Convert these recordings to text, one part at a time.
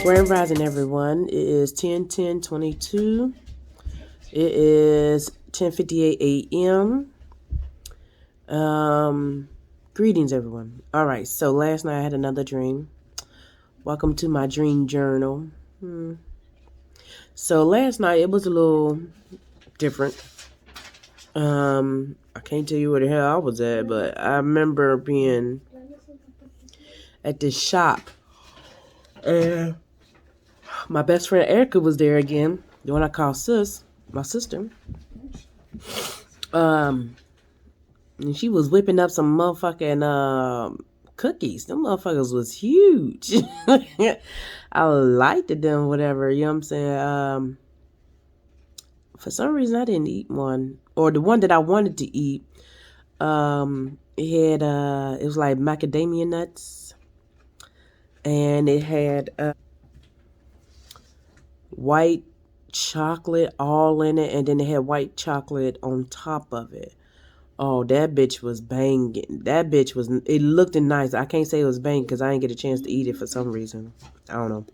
Grand Rising, everyone. It is 10/10/22. It is 10:58 a.m. Greetings, everyone. All right, so last night I had another dream. Welcome to my dream journal. So last night it was a little different. I can't tell you where the hell I was at, but I remember being at this shop. And my best friend Erica was there again, the one I call sis, my sister. And she was whipping up some motherfucking cookies. Them motherfuckers was huge. I liked them, whatever, you know what I'm saying? For some reason I didn't eat one. Or the one that I wanted to eat, it was like macadamia nuts. And it had white chocolate all in it, and then it had white chocolate on top of it. Oh, that bitch was banging. That bitch was, it looked nice. I can't say it was banging because I didn't get a chance to eat it for some reason. I don't know.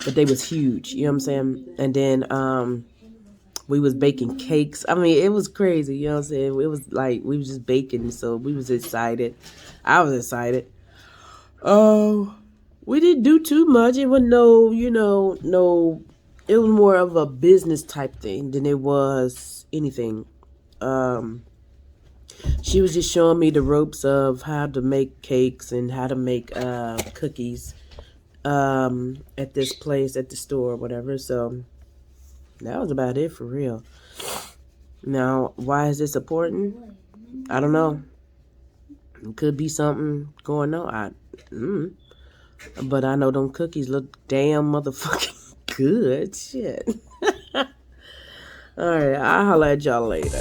But they was huge, you know what I'm saying? And then we was baking cakes. I mean, it was crazy, you know what I'm saying? It was like, we was just baking, so we was excited. I was excited. Oh, we didn't do too much. It was no, it was more of a business type thing than it was anything. She was just showing me the ropes of how to make cakes and how to make cookies at this place, at the store, whatever. So that was about it for real. Now, why is this important? I don't know. It could be something going on. But I know them cookies look damn motherfucking good. Shit. All right, I'll holler at y'all later.